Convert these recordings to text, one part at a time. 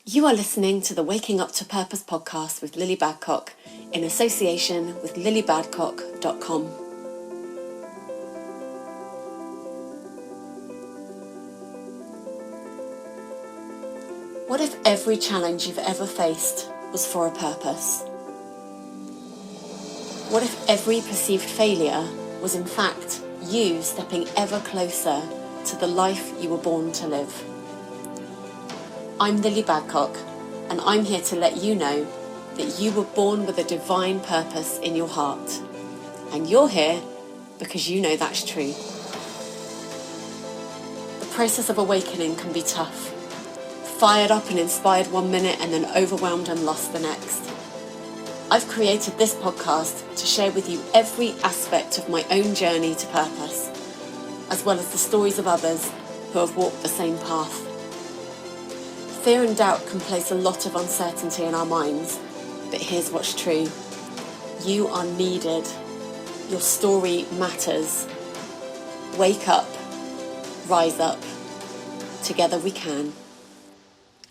You are listening to the Waking Up to Purpose podcast with Lily Badcock in association with lilybadcock.com. What if every challenge you've ever faced was for a purpose? What if every perceived failure was in fact you stepping ever closer to the life you were born to live? I'm Lily Badcock, and I'm here to let you know that you were born with a divine purpose in your heart. And you're here because you know that's true. The process of awakening can be tough. Fired up and inspired one minute and then overwhelmed and lost the next. I've created this podcast to share with you every aspect of my own journey to purpose, as well as the stories of others who have walked the same path. Fear and doubt can place a lot of uncertainty in our minds, but here's what's true. You are needed. Your story matters. Wake up. Rise up. Together we can.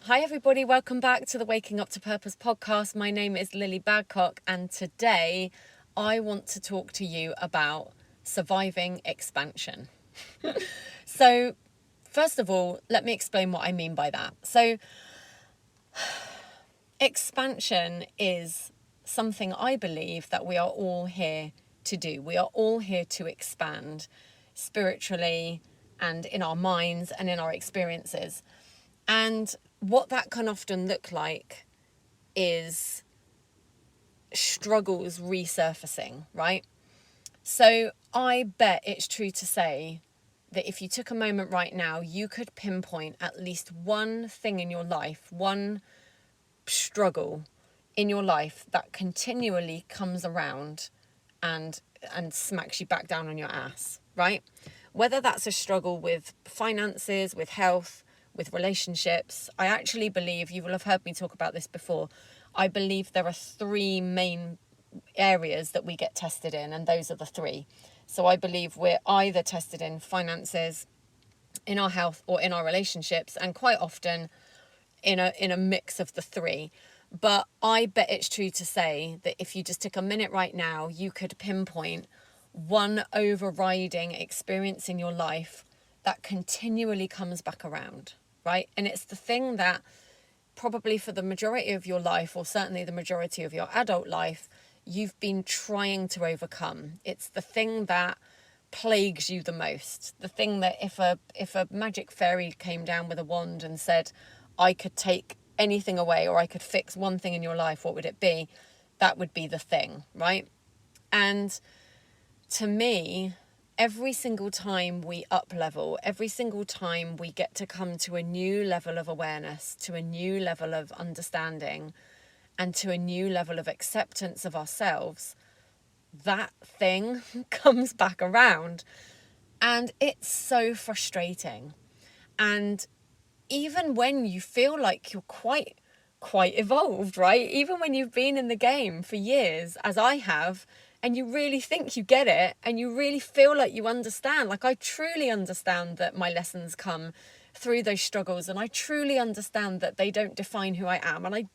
Hi everybody, welcome back to the Waking Up to Purpose podcast. My name is Lily Badcock, and today I want to talk to you about surviving expansion. So, first of all, let me explain what I mean by that. So, expansion is something I believe that we are all here to do. We are all here to expand spiritually and in our minds and in our experiences. And what that can often look like is struggles resurfacing, right? So I bet it's true to say that if you took a moment right now, you could pinpoint at least one thing in your life, one struggle in your life that continually comes around and smacks you back down on your ass, right? Whether that's a struggle with finances, with health, with relationships. I actually believe, you will have heard me talk about this before, I believe there are three main areas that we get tested in, and those are the three. So I believe we're either tested in finances, in our health, or in our relationships, and quite often in a mix of the three. But I bet it's true to say that if you just took a minute right now, you could pinpoint one overriding experience in your life that continually comes back around, right? And it's the thing that probably for the majority of your life, or certainly the majority of your adult life, you've been trying to overcome. It's the thing that plagues you the most. The thing that if a magic fairy came down with a wand and said, I could take anything away, or I could fix one thing in your life, what would it be? That would be the thing, right? And to me, every single time we up level, every single time we get to come to a new level of awareness, to a new level of understanding, and to a new level of acceptance of ourselves, that thing comes back around. And it's so frustrating. And even when you feel like you're quite evolved, right? Even when you've been in the game for years, as I have, and you really think you get it, and you really feel like you understand. Like, I truly understand that my lessons come through those struggles, and I truly understand that they don't define who I am. And I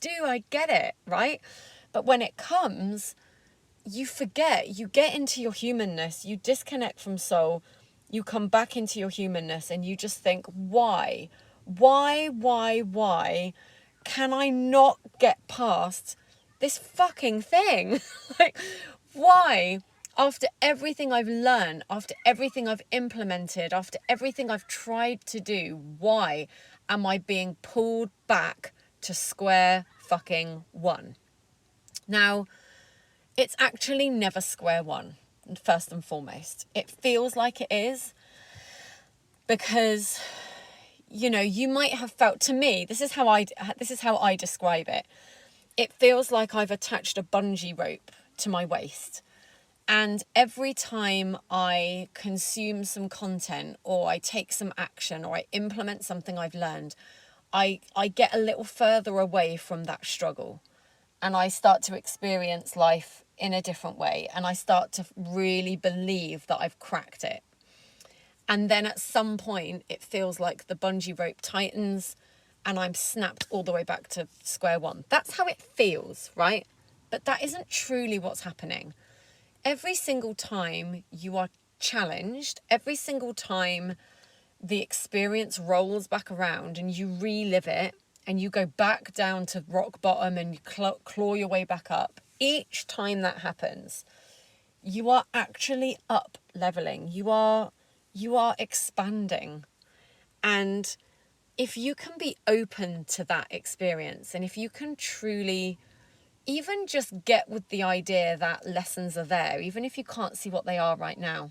get it, right? But when it comes, you forget, you get into your humanness, you disconnect from soul, you come back into your humanness, and you just think, why can I not get past this fucking thing? Like, why? After everything I've learned, after everything I've implemented, after everything I've tried to do, why am I being pulled back to square fucking one? Now, it's actually never square one, first and foremost. It feels like it is because, you know, you might have felt, to me, this is how I describe it. It feels like I've attached a bungee rope to my waist. And every time I consume some content, or I take some action, or I implement something I've learned, I get a little further away from that struggle. And I start to experience life in a different way. And I start to really believe that I've cracked it. And then at some point, it feels like the bungee rope tightens and I'm snapped all the way back to square one. That's how it feels, right? But that isn't truly what's happening. Every single time you are challenged, every single time the experience rolls back around and you relive it and you go back down to rock bottom and you claw your way back up, each time that happens, you are actually up leveling. You are expanding. And if you can be open to that experience, and if you can truly even just get with the idea that lessons are there, even if you can't see what they are right now,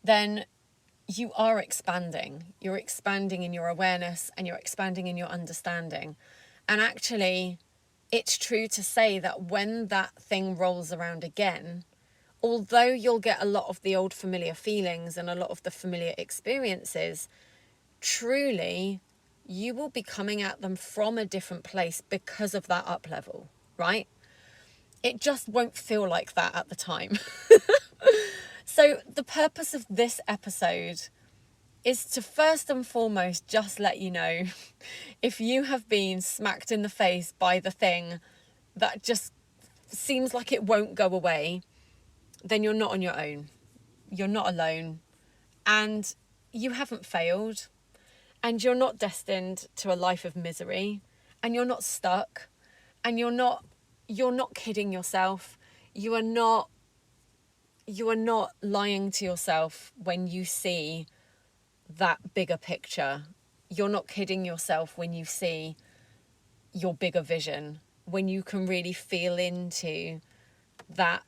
then you are expanding. You're expanding in your awareness and you're expanding in your understanding. And actually, it's true to say that when that thing rolls around again, although you'll get a lot of the old familiar feelings and a lot of the familiar experiences, truly, you will be coming at them from a different place because of that up level, right? It just won't feel like that at the time. So the purpose of this episode is to first and foremost just let you know, if you have been smacked in the face by the thing that just seems like it won't go away, then you're not on your own. You're not alone. And you haven't failed. And you're not destined to a life of misery. And you're not stuck. And you're not kidding yourself. You are not lying to yourself when you see that bigger picture. You're not kidding yourself when you see your bigger vision, when you can really feel into that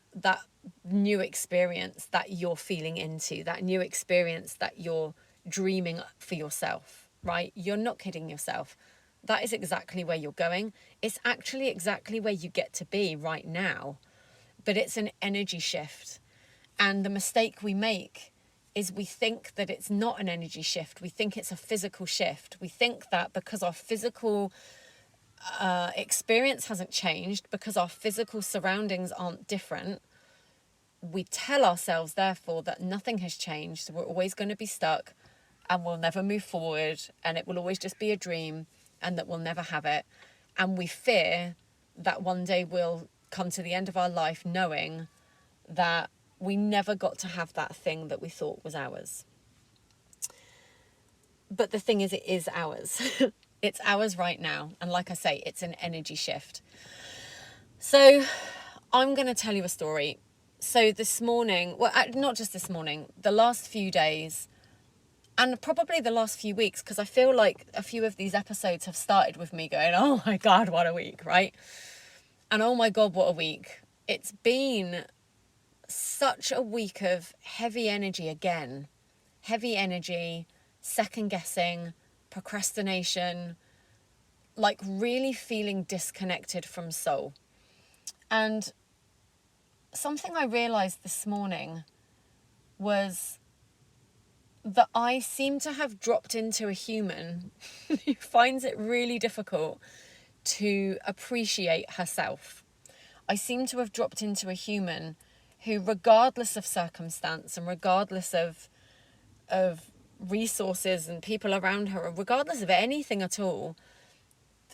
new experience that you're feeling into, that new experience that you're dreaming for yourself, right? You're not kidding yourself. That is exactly where you're going. It's actually exactly where you get to be right now, but it's an energy shift. And the mistake we make is we think that it's not an energy shift. We think it's a physical shift. We think that because our physical experience hasn't changed, because our physical surroundings aren't different, we tell ourselves, therefore, that nothing has changed. We're always going to be stuck and we'll never move forward and it will always just be a dream and that we'll never have it. And we fear that one day we'll come to the end of our life knowing that we never got to have that thing that we thought was ours. But the thing is, it is ours. It's ours right now. And like I say, it's an energy shift. So I'm going to tell you a story. So this morning, well, not just this morning, the last few days, and probably the last few weeks, because I feel like a few of these episodes have started with me going, oh my God, what a week, right? And oh my God, what a week. It's been such a week of heavy energy again. Heavy energy, second guessing, procrastination, like really feeling disconnected from soul. And something I realized this morning was that I seem to have dropped into a human who finds it really difficult to appreciate herself. I seem to have dropped into a human who, regardless of circumstance and regardless of resources and people around her, or regardless of anything at all,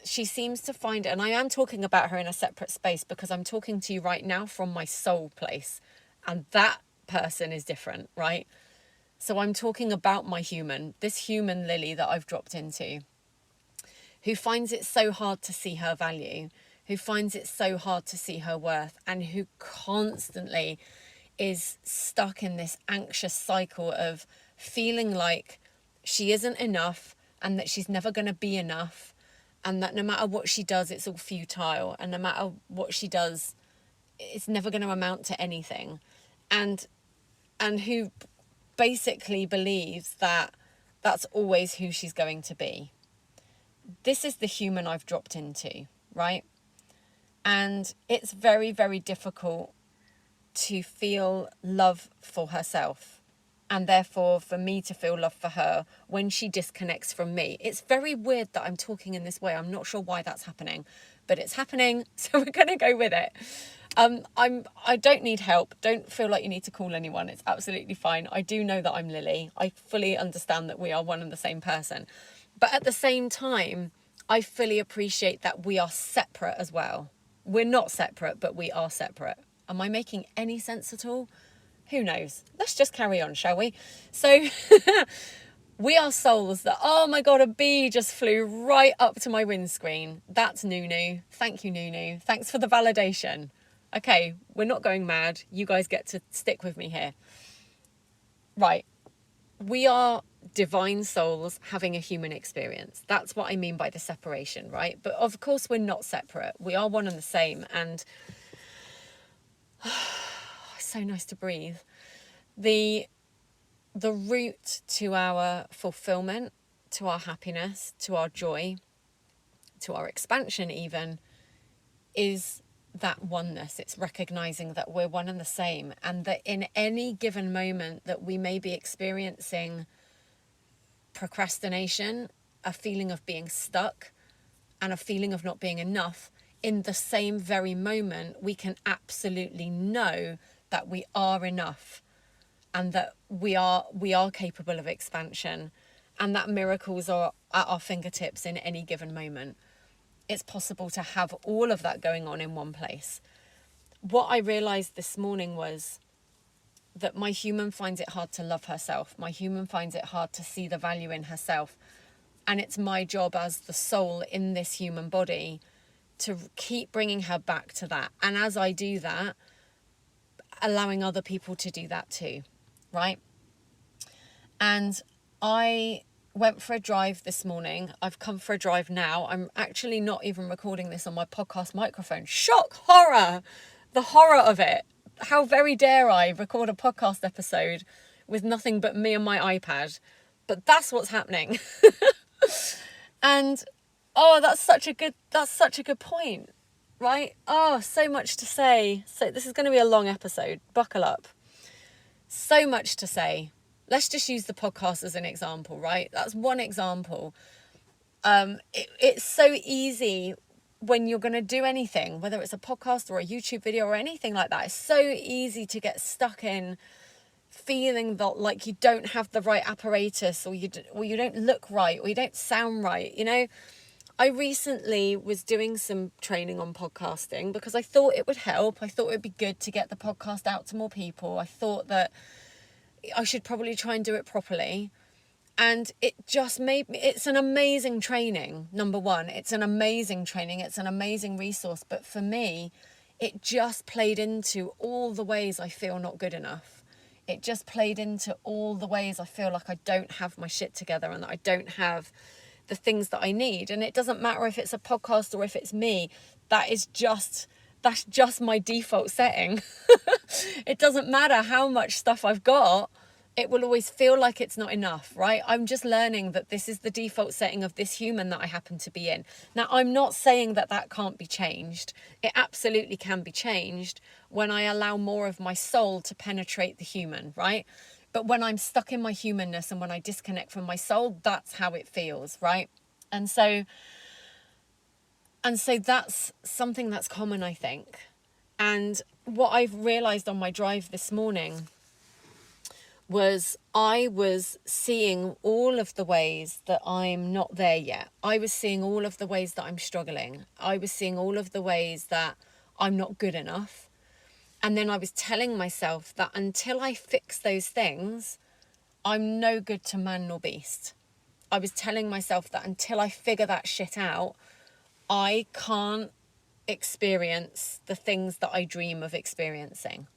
she seems to find, and I am talking about her in a separate space because I'm talking to you right now from my soul place, and that person is different, right? So I'm talking about my human, this human Lily that I've dropped into, who finds it so hard to see her value, who finds it so hard to see her worth, and who constantly is stuck in this anxious cycle of feeling like she isn't enough and that she's never going to be enough, and that no matter what she does, it's all futile, and no matter what she does, it's never going to amount to anything, and who basically believes that that's always who she's going to be. This is the human I've dropped into, right? And it's very, very difficult to feel love for herself, and therefore for me to feel love for her when she disconnects from me. It's very weird that I'm talking in this way. I'm not sure why that's happening, but it's happening, so we're going to go with it. I don't need help. Don't feel like you need to call anyone. It's absolutely fine. I do know that I'm Lily. I fully understand that we are one and the same person. But at the same time, I fully appreciate that we are separate as well. We're not separate, but we are separate. Am I making any sense at all? Who knows? Let's just carry on, shall we? So we are souls that, oh my God, a bee just flew right up to my windscreen. That's Nunu. Thank you, Nunu. Thanks for the validation. Okay, we're not going mad. You guys get to stick with me here. Right. We are divine souls having a human experience. That's what I mean by the separation, right? But of course, we're not separate. We are one and the same. And so nice to breathe. The route to our fulfillment, to our happiness, to our joy, to our expansion even, is that oneness. It's recognizing that we're one and the same, and that in any given moment that we may be experiencing procrastination, a feeling of being stuck, and a feeling of not being enough, in the same very moment, we can absolutely know that we are enough, and that we are capable of expansion, and that miracles are at our fingertips in any given moment. It's possible to have all of that going on in one place. What I realized this morning was that my human finds it hard to love herself. My human finds it hard to see the value in herself. And it's my job as the soul in this human body to keep bringing her back to that. And as I do that, allowing other people to do that too, right? And I went for a drive this morning. I've come for a drive now. I'm actually not even recording this on my podcast microphone. Shock, horror, the horror of it. How very dare I record a podcast episode with nothing but me and my iPad? But that's what's happening. And that's such a good point, right? Oh, so much to say. So this is going to be a long episode. Buckle up. So much to say. Let's just use the podcast as an example, right? That's one example. It's so easy when you're going to do anything, whether it's a podcast or a YouTube video or anything like that. It's so easy to get stuck in feeling that like you don't have the right apparatus, or you don't look right, or you don't sound right. You know, I recently was doing some training on podcasting because I thought it would help. I thought it would be good to get the podcast out to more people. I thought that I should probably try and do it properly. And it just made me, it's an amazing training. Number one, it's an amazing training. It's an amazing resource. But for me, it just played into all the ways I feel not good enough. It just played into all the ways I feel like I don't have my shit together and that I don't have the things that I need. And it doesn't matter if it's a podcast or if it's me. That's just my default setting. It doesn't matter how much stuff I've got. It will always feel like it's not enough, right? I'm just learning that this is the default setting of this human that I happen to be in. Now, I'm not saying that that can't be changed. It absolutely can be changed when I allow more of my soul to penetrate the human, right? But when I'm stuck in my humanness and when I disconnect from my soul, that's how it feels, right? And so that's something that's common, I think. And what I've realized on my drive this morning was I was seeing all of the ways that I'm not there yet. I was seeing all of the ways that I'm struggling. I was seeing all of the ways that I'm not good enough. And then I was telling myself that until I fix those things, I'm no good to man nor beast. I was telling myself that until I figure that shit out, I can't experience the things that I dream of experiencing.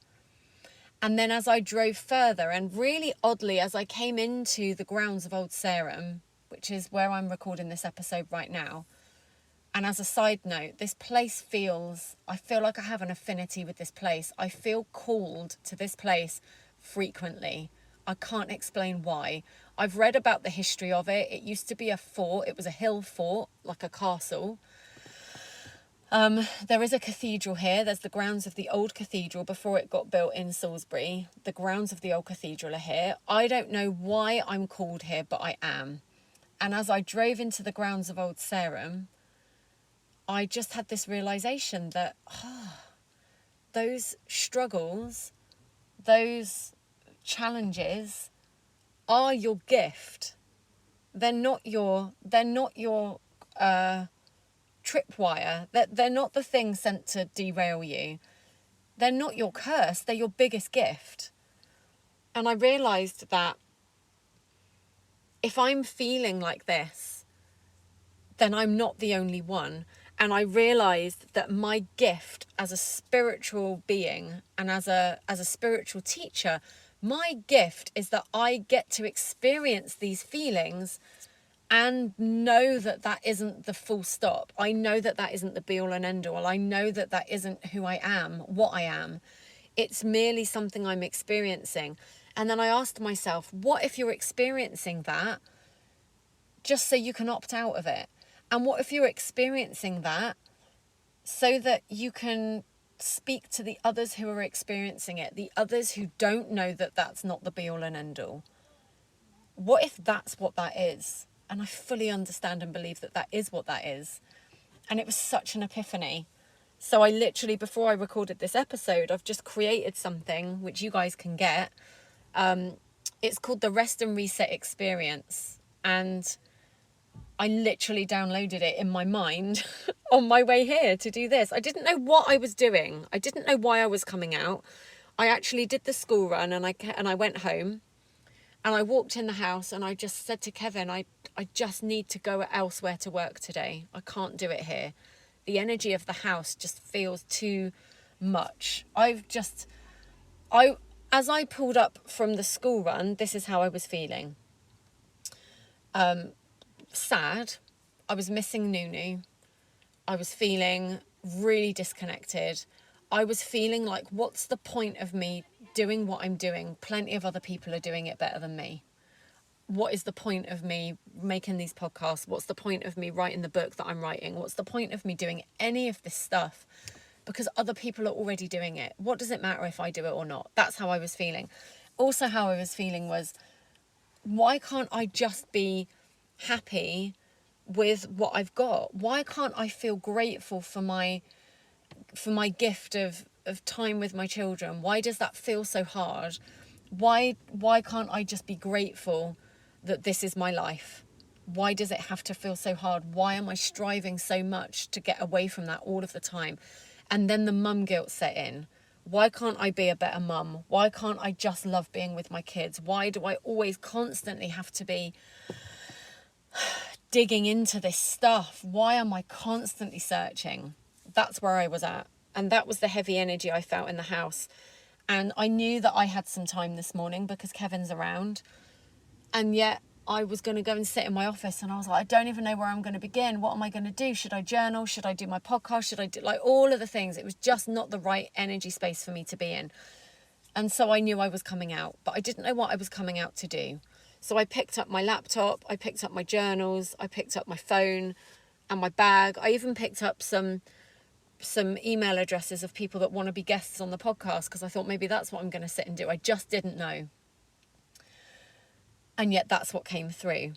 And then as I drove further, and really oddly, as I came into the grounds of Old Sarum, which is where I'm recording this episode right now, and as a side note, this place I feel like I have an affinity with this place. I feel called to this place frequently. I can't explain why. I've read about the history of it. It used to be a fort. It was a hill fort, like a castle. There is a cathedral here. There's the grounds of the old cathedral before it got built in Salisbury. The grounds of the old cathedral are here. I don't know why I'm called here, but I am. And as I drove into the grounds of Old Sarum, I just had this realization that those struggles, those challenges are your gift. They're not your tripwire. They're not the thing sent to derail you. They're not your curse. They're your biggest gift. And I realized that if I'm feeling like this, then I'm not the only one. And I realized that my gift as a spiritual being and as a spiritual teacher, my gift is that I get to experience these feelings and know that that isn't the full stop. I know that that isn't the be all and end all. I know that that isn't who I am, what I am. It's merely something I'm experiencing. And then I asked myself, what if you're experiencing that just so you can opt out of it? And what if you're experiencing that so that you can speak to the others who are experiencing it, the others who don't know that that's not the be all and end all? What if that's what that is? And I fully understand and believe that that is what that is. And it was such an epiphany. So I literally, before I recorded this episode, I've just created something which you guys can get. It's called the Rest and Reset Experience. And I literally downloaded it in my mind on my way here to do this. I didn't know what I was doing. I didn't know why I was coming out. I actually did the school run and I went home. And I walked in the house and I just said to Kevin, I just need to go elsewhere to work today. I can't do it here. The energy of the house just feels too much. As I pulled up from the school run, this is how I was feeling. Sad. I was missing Nunu. I was feeling really disconnected. I was feeling like, what's the point of me doing what I'm doing? Plenty of other people are doing it better than me. What is the point of me making these podcasts? What's the point of me writing the book that I'm writing? What's the point of me doing any of this stuff? Because other people are already doing it. What does it matter if I do it or not? That's how I was feeling. Also, how I was feeling was, why can't I just be happy with what I've got? Why can't I feel grateful for my gift of time with my children? Why does that feel so hard? Why can't I just be grateful that this is my life? Why does it have to feel so hard? Why am I striving so much to get away from that all of the time? And then the mum guilt set in. Why can't I be a better mum? Why can't I just love being with my kids? Why do I always constantly have to be digging into this stuff? Why am I constantly searching? That's where I was at. And that was the heavy energy I felt in the house. And I knew that I had some time this morning because Kevin's around. And yet I was going to go and sit in my office and I was like, I don't even know where I'm going to begin. What am I going to do? Should I journal? Should I do my podcast? Should I do like all of the things? It was just not the right energy space for me to be in. And so I knew I was coming out, but I didn't know what I was coming out to do. So I picked up my laptop, I picked up my journals, I picked up my phone and my bag. I even picked up some email addresses of people that want to be guests on the podcast because I thought maybe that's what I'm going to sit and do. I just didn't know. And yet that's what came through.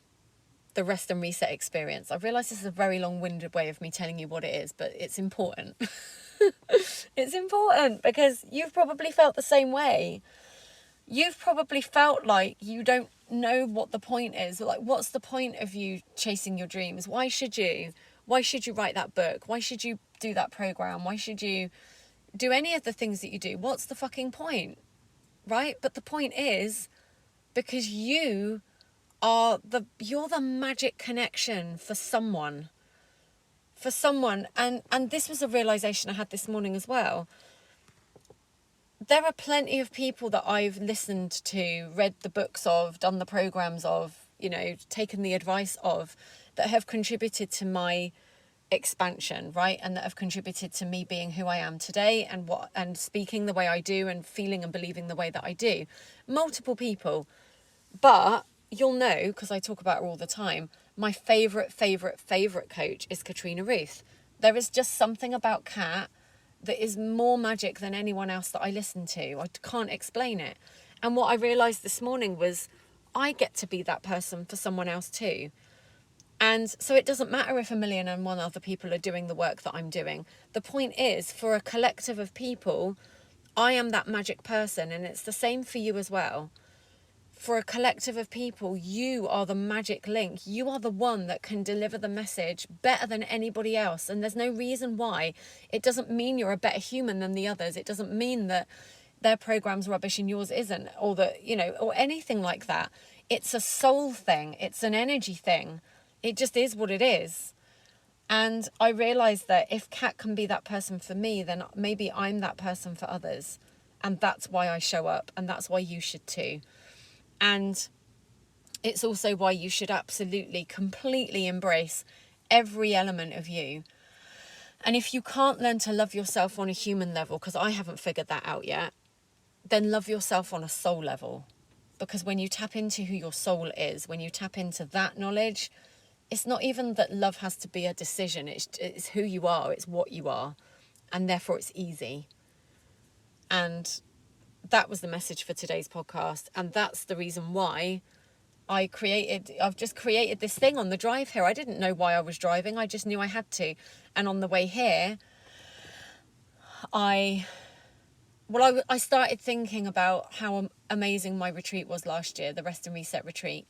The Rest and Reset Experience. I realise this is a very long-winded way of me telling you what it is, but it's important. It's important because you've probably felt the same way. You've probably felt like you don't know what the point is. Like, what's the point of you chasing your dreams? Why should you? Why should you write that book? Why should you do that program? Why should you do any of the things that you do? What's the fucking point? Right? But the point is because you're the magic connection for someone. And this was a realization I had this morning as well. There are plenty of people that I've listened to, read the books of, done the programs of, taken the advice of, that have contributed to my expansion, right? And that have contributed to me being who I am today and speaking the way I do and feeling and believing the way that I do. Multiple people. But you'll know, because I talk about her all the time, my favourite coach is Katrina Ruth. There is just something about Kat that is more magic than anyone else that I listen to. I can't explain it. And what I realised this morning was I get to be that person for someone else too. And so it doesn't matter if 1,000,001 other people are doing the work that I'm doing. The point is, for a collective of people, I am that magic person, and it's the same for you as well. for a collective of people, you are the magic link. You are the one that can deliver the message better than anybody else. And there's no reason why. It doesn't mean you're a better human than the others. It doesn't mean that their program's rubbish and yours isn't, or that, or anything like that. It's a soul thing. It's an energy thing. It just is what it is. And I realized that if Kat can be that person for me, then maybe I'm that person for others. And that's why I show up. And that's why you should too. And it's also why you should absolutely, completely embrace every element of you. And if you can't learn to love yourself on a human level, because I haven't figured that out yet, then love yourself on a soul level. Because when you tap into who your soul is, when you tap into that knowledge, it's not even that love has to be a decision. It's who you are. It's what you are. And therefore it's easy. And that was the message for today's podcast. And that's the reason why I've just created this thing on the drive here. I didn't know why I was driving. I just knew I had to. And on the way here, I started thinking about how amazing my retreat was last year, the Rest and Reset retreat,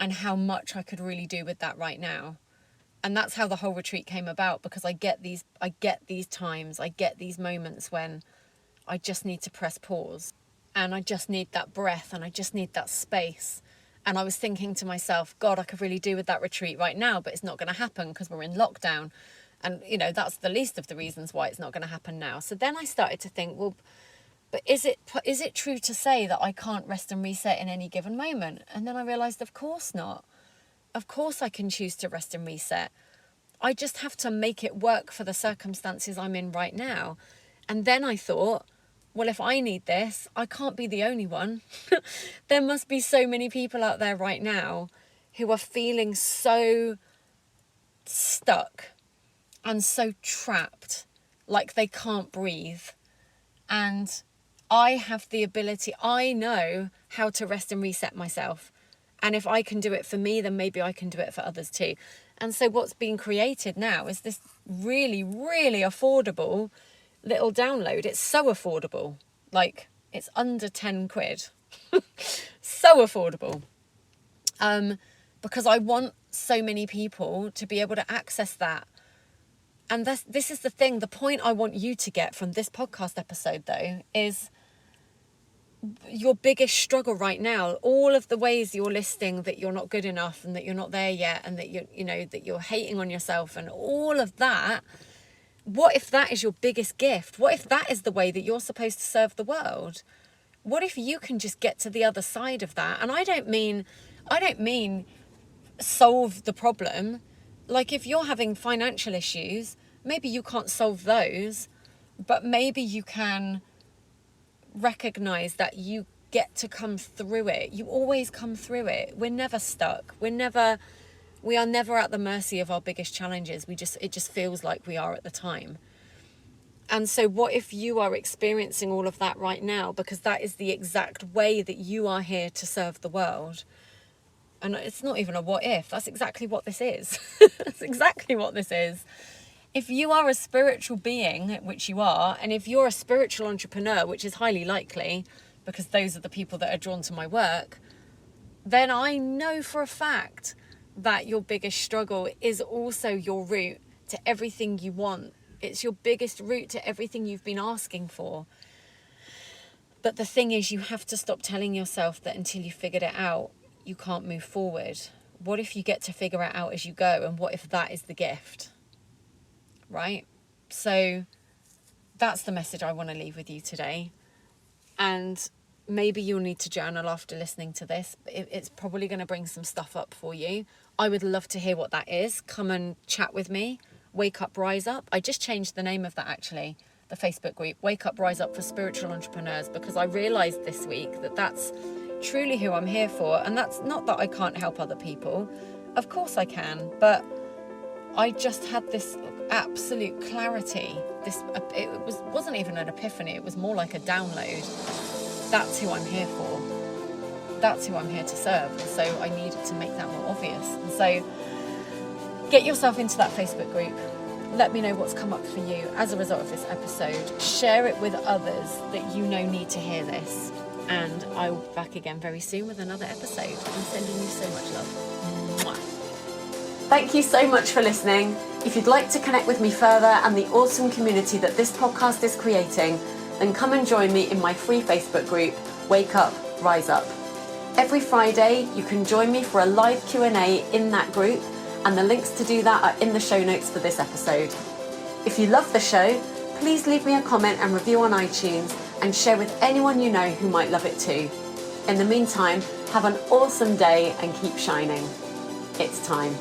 and how much I could really do with that right now. And that's how the whole retreat came about, because I get these times, I get these moments when I just need to press pause, and I just need that breath, and I just need that space. And I was thinking to myself, God, I could really do with that retreat right now, but it's not going to happen because we're in lockdown. And, that's the least of the reasons why it's not going to happen now. So then I started to think, well, but is it true to say that I can't rest and reset in any given moment? And then I realised, of course not. Of course I can choose to rest and reset. I just have to make it work for the circumstances I'm in right now. And then I thought, well, if I need this, I can't be the only one. There must be so many people out there right now who are feeling so stuck and so trapped, like they can't breathe. And I have the ability, I know how to rest and reset myself. And if I can do it for me, then maybe I can do it for others too. And so what's being created now is this really, really affordable little download. It's so affordable. Like, it's under 10 quid. So affordable. Because I want so many people to be able to access that. And this is the thing, the point I want you to get from this podcast episode, though, is your biggest struggle right now, all of the ways you're listing that you're not good enough and that you're not there yet and that that you're hating on yourself and all of that. What if that is your biggest gift? What if that is the way that you're supposed to serve the world? What if you can just get to the other side of that? And I don't mean solve the problem. Like, if you're having financial issues, maybe you can't solve those, but maybe you can recognize that you get to come through it. You always come through it. We're never stuck. We are never at the mercy of our biggest challenges. It just feels like we are at the time. And so what if you are experiencing all of that right now? Because that is the exact way that you are here to serve the world. And it's not even a what if. That's exactly what this is. That's exactly what this is. If you are a spiritual being, which you are, and if you're a spiritual entrepreneur, which is highly likely, because those are the people that are drawn to my work, then I know for a fact that your biggest struggle is also your route to everything you want. It's your biggest route to everything you've been asking for. But the thing is, you have to stop telling yourself that until you figured it out, you can't move forward. What if you get to figure it out as you go? And what if that is the gift? Right? So that's the message I want to leave with you today. And maybe you'll need to journal after listening to this. It's probably going to bring some stuff up for you. I would love to hear what that is. Come and chat with me. Wake Up, Rise Up. I just changed the name of that, actually. The Facebook group, Wake Up, Rise Up for Spiritual Entrepreneurs, because I realised this week that that's truly who I'm here for. And that's not that I can't help other people. Of course I can. But I just had this absolute clarity. Wasn't even an epiphany. It was more like a download. That's who I'm here for. That's who I'm here to serve. And so I needed to make that more obvious. And so get yourself into that Facebook group. Let me know what's come up for you as a result of this episode. Share it with others that you know need to hear this. And I will be back again very soon with another episode. I'm sending you so much love. Mwah. Thank you so much for listening. If you'd like to connect with me further and the awesome community that this podcast is creating, then come and join me in my free Facebook group, Wake Up, Rise Up. Every Friday, you can join me for a live Q&A in that group, and the links to do that are in the show notes for this episode. If you love the show, please leave me a comment and review on iTunes and share with anyone you know who might love it too. In the meantime, have an awesome day and keep shining. It's time.